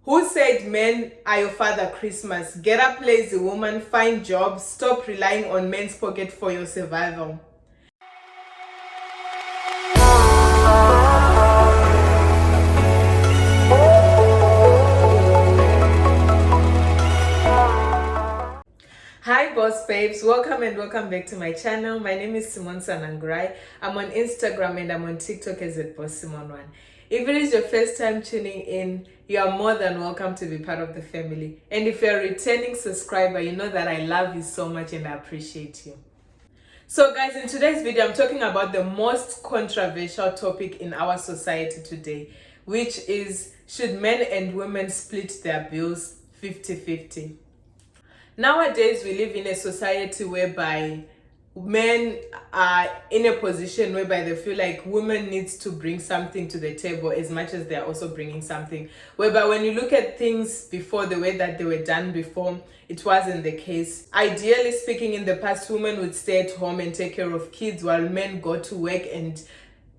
Who said men are your father Christmas? Get up, lazy woman, find jobs, stop relying on men's pocket for your survival. Hi boss babes, welcome and welcome back to my channel. My name is simonesanangurai. I'm on Instagram and I'm on TikTok as @bosssimone1. If it is your first time tuning in, you are more than welcome to be part of the family. And if you're a returning subscriber, you know that I love you so much and I appreciate you. So guys, in today's video, I'm talking about the most controversial topic in our society today, which is, should men and women split their bills 50-50? Nowadays, we live in a society whereby men are in a position whereby they feel like women needs to bring something to the table as much as they're also bringing something. Whereby when you look at things before, the way that they were done before, it wasn't the case. Ideally speaking, in the past, women would stay at home and take care of kids while men go to work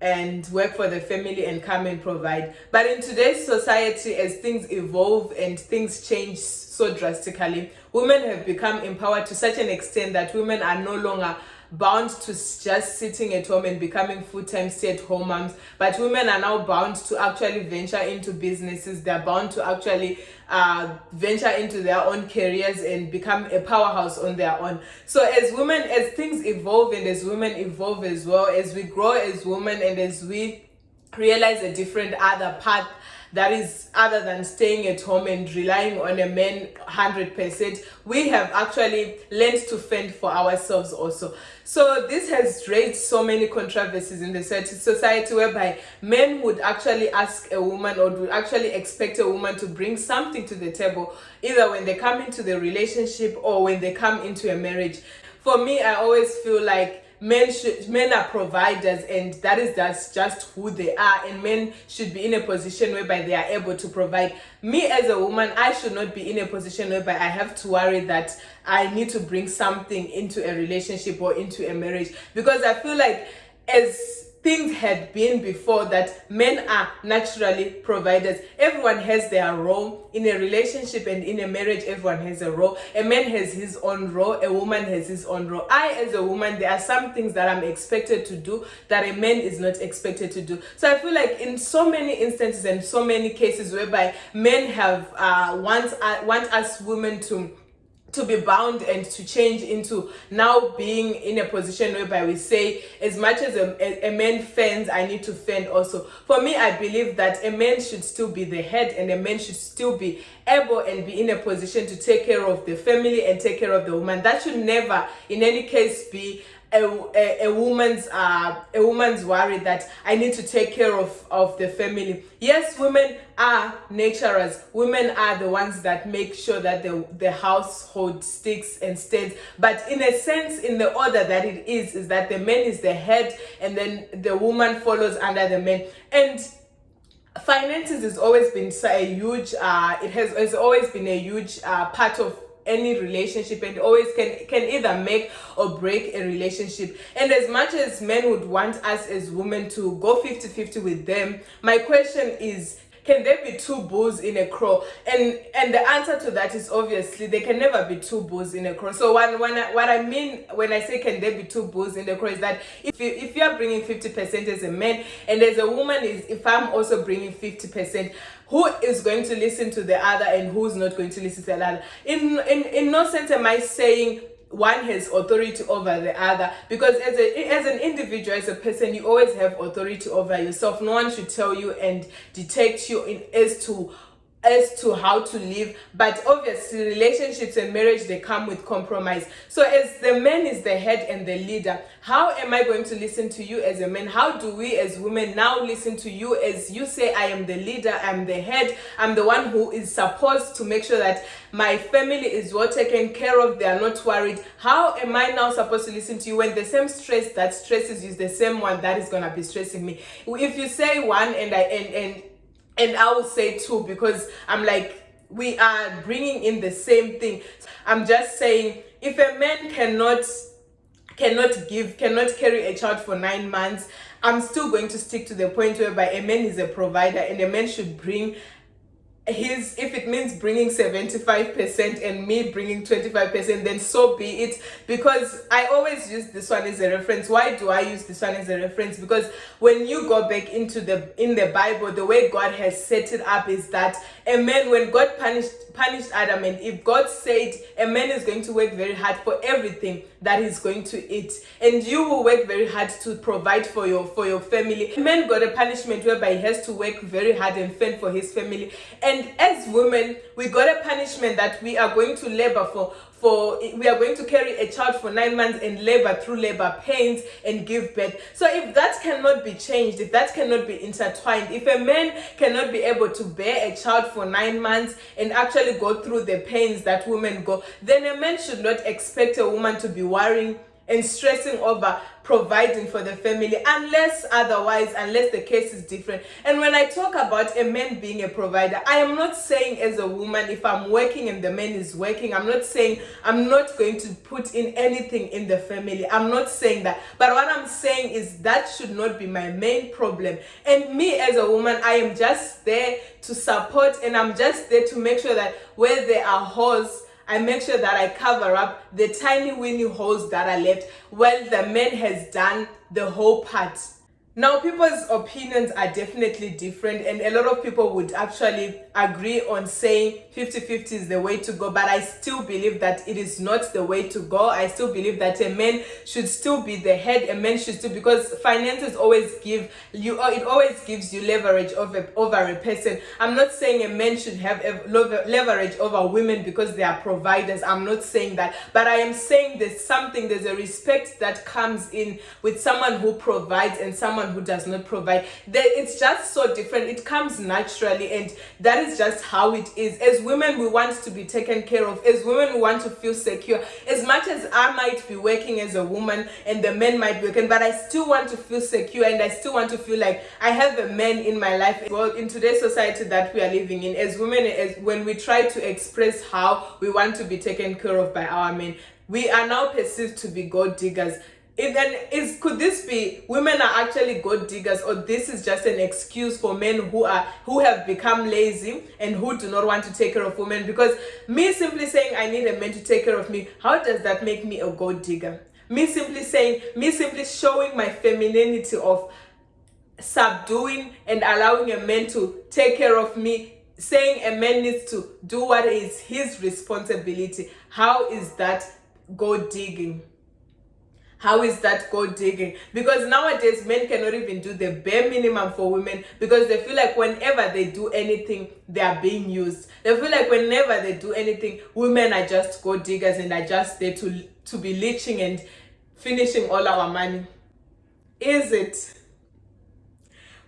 and work for the family and come and provide. But in today's society, as things evolve and things change so drastically, women have become empowered to such an extent that women are no longer bound to just sitting at home and becoming full-time stay-at-home moms, but women are now bound to actually venture into businesses. They're bound to actually venture into their own careers and become a powerhouse on their own. So as women, as things evolve and as women evolve as well, as we grow as women and as we realize a different other path that is other than staying at home and relying on a man 100%, we have actually learned to fend for ourselves also. So this has raised so many controversies in the society whereby men would actually ask a woman or would actually expect a woman to bring something to the table, either when they come into the relationship or when they come into a marriage. For me, I always feel like men are providers, and that's just who they are, and men should be in a position whereby they are able to provide. Me as a woman, I should not be in a position whereby I have to worry that I need to bring something into a relationship or into a marriage, because I feel like as things had been before, that men are naturally providers. Everyone has their role in a relationship, and in a marriage everyone has a role. A man has his own role, a woman has his own role. I as a woman, there are some things that I'm expected to do that a man is not expected to do. So I feel like in so many instances and so many cases whereby men have want us women to be bound and to change into now being in a position whereby we say, as much as a man fends, I need to fend also. For me, I believe that a man should still be the head, and a man should still be able and be in a position to take care of the family and take care of the woman. That should never in any case be a woman's worry that I need to take care of the family. Yes, women are nurturers. Women are the ones that make sure that the household sticks and stays. But in a sense, in the order that it is that the man is the head and then the woman follows under the man. And finances has always been a huge it has always been a huge part of any relationship, and always can either make or break a relationship. And as much as men would want us as women to go 50-50 with them, my question is, can there be two bulls in a crow? And the answer to that is obviously there can never be two bulls in a crow. So what I mean when I say can there be two bulls in a crow is that if you are bringing 50% as a man, and as a woman, if I'm also bringing 50%, who is going to listen to the other and who's not going to listen to the other? In no sense am I saying one has authority over the other, because as an individual, as a person, you always have authority over yourself. No one should tell you and dictate you as to how to live. But obviously relationships and marriage, they come with compromise. So as the man is the head and the leader, how am I going to listen to you as a man? How do we as women now listen to you as you say, I am the leader, I'm the head, I'm the one who is supposed to make sure that my family is well taken care of, they are not worried? How am I now supposed to listen to you when the same stress that stresses you is the same one that is going to be stressing me? If you say one and I will say two, because I'm like, we are bringing in the same thing. I'm just saying, if a man cannot carry a child for 9 months, I'm still going to stick to the point whereby a man is a provider, and a man should bring if it means bringing 75% and me bringing 25%, then so be it. Because I always use this one as a reference. Why do I use this one as a reference? Because when you go back into in the Bible, the way God has set it up is that a man, when God punished Adam and Eve, God said a man is going to work very hard for everything that he's going to eat, and you will work very hard to provide for your family. A man got a punishment whereby he has to work very hard and fend for his family. And as women, we got a punishment that we are going to labor we are going to carry a child for 9 months and labor through labor pains and give birth. So if that cannot be changed, if that cannot be intertwined, if a man cannot be able to bear a child for 9 months and actually go through the pains that women go, then a man should not expect a woman to be worrying and stressing over providing for the family, unless the case is different. And when I talk about a man being a provider, I am not saying as a woman, if I'm working and the man is working, I'm not saying I'm not going to put in anything in the family. I'm not saying that. But what I'm saying is that should not be my main problem. And me as a woman, I am just there to support, and I'm just there to make sure that where there are holes, I make sure that I cover up the tiny weeny holes that are left while the man has done the whole part. Now, people's opinions are definitely different, and a lot of people would actually agree on saying 50-50 is the way to go, but I still believe that it is not the way to go. I still believe that a man should still be the head. A man should still, because finances always give you, it always gives you leverage over a person. I'm not saying a man should have leverage over women because they are providers. I'm not saying that, but I am saying there's a respect that comes in with someone who provides and someone who does not provide. It's just so different. It comes naturally, and that is just how it is. As women, we want to be taken care of. As women, we want to feel secure. As much as I might be working as a woman and the men might be working, but I still want to feel secure, and I still want to feel like I have a man in my life. Well, in today's society that we are living in, as women, when we try to express how we want to be taken care of by our men, we are now perceived to be gold diggers. Could this be women are actually gold diggers, or this is just an excuse for men who have become lazy and who do not want to take care of women? Because me simply saying I need a man to take care of me, how does that make me a gold digger? Me simply showing my femininity of subduing and allowing a man to take care of me, saying a man needs to do what is his responsibility. How is that gold digging? How is that gold digging? Because nowadays men cannot even do the bare minimum for women, because they feel like whenever they do anything, they are being used. They feel like whenever they do anything, women are just gold diggers and are just there to be leeching and finishing all our money. Is it?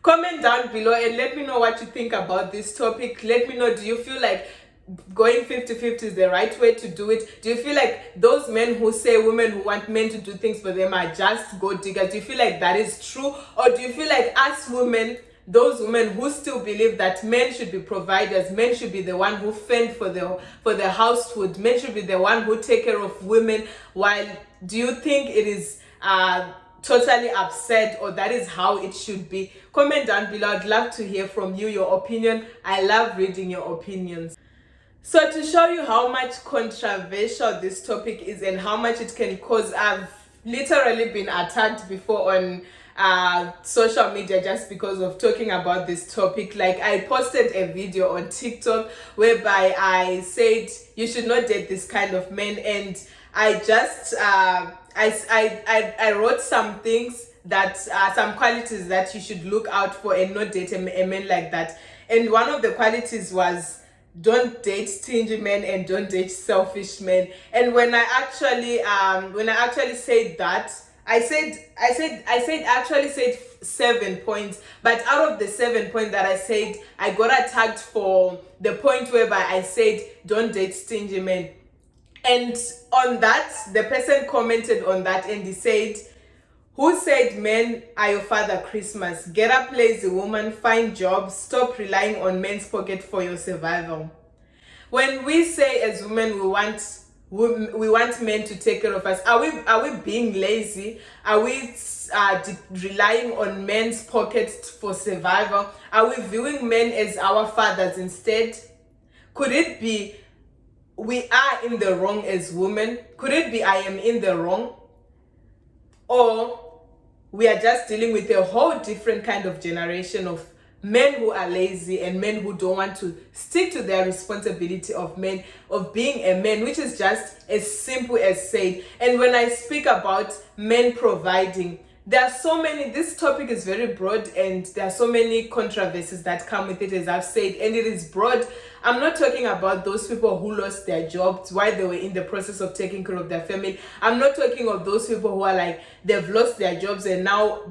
Comment down below and let me know what you think about this topic. Let me know, do you feel like going 50-50 is the right way to do it? Do you feel like those men who say women who want men to do things for them are just gold diggers? Do you feel like that is true? Or do you feel like us women, those women who still believe that men should be providers, men should be the one who fend for the household, men should be the one who take care of women, while do you think it is totally upset, or that is how it should be? Comment down below. I'd love to hear from you, your opinion. I love reading your opinions. So to show you how much controversial this topic is and how much it can cause, I've literally been attacked before on social media just because of talking about this topic. Like, I posted a video on TikTok whereby I said you should not date this kind of men, and I just I wrote some things that some qualities that you should look out for and not date a man like that. And one of the qualities was, don't date stingy men and don't date selfish men. And when I actually said that, I actually said 7 points, but out of the 7 points that I said, I got attacked for the point whereby I said don't date stingy men. And on that, the person commented on that and he said, who said men are your father Christmas? Get up, lazy woman, find jobs, stop relying on men's pocket for your survival. When we say as women we want men to take care of us, are we being lazy? Are we relying on men's pockets for survival? Are we viewing men as our fathers instead? Could it be we are in the wrong as women? Could it be I am in the wrong? Or we are just dealing with a whole different kind of generation of men who are lazy and men who don't want to stick to their responsibility of men, of being a man, which is just as simple as said. And when I speak about men providing, there are so many, this topic is very broad and there are so many controversies that come with it, as I've said, and it is broad. I'm not talking about those people who lost their jobs while they were in the process of taking care of their family. I'm not talking of those people who are like, they've lost their jobs and now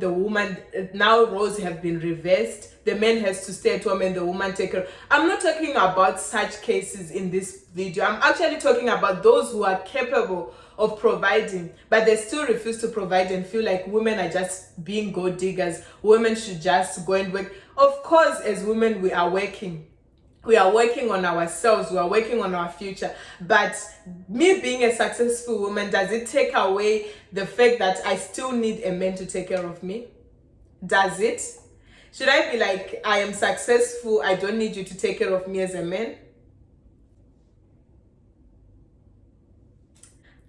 now roles have been reversed. The man has to stay at home and the woman take care. I'm not talking about such cases in this video. I'm actually talking about those who are capable of providing, but they still refuse to provide and feel like women are just being gold diggers. Women should just go and work. Of course, as women, we are working. We are working on ourselves. We are working on our future. But me being a successful woman, does it take away the fact that I still need a man to take care of me? Does it? Should I be like, I am successful, I don't need you to take care of me as a man?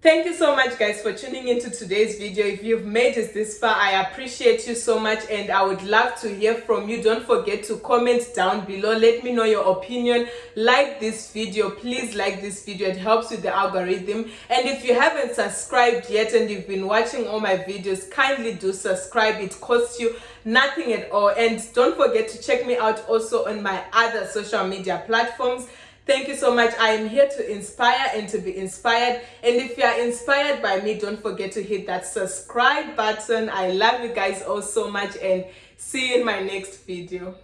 Thank you so much, guys, for tuning into today's video. If you've made it this far, I appreciate you so much and I would love to hear from you. Don't forget to comment down below. Let me know your opinion. Like this video. Please like this video. It helps with the algorithm. And if you haven't subscribed yet and you've been watching all my videos, kindly do subscribe. It costs you nothing at all. And don't forget to check me out also on my other social media platforms. Thank you so much. I am here to inspire and to be inspired. And if you are inspired by me, don't forget to hit that subscribe button. I love you guys all so much and see you in my next video.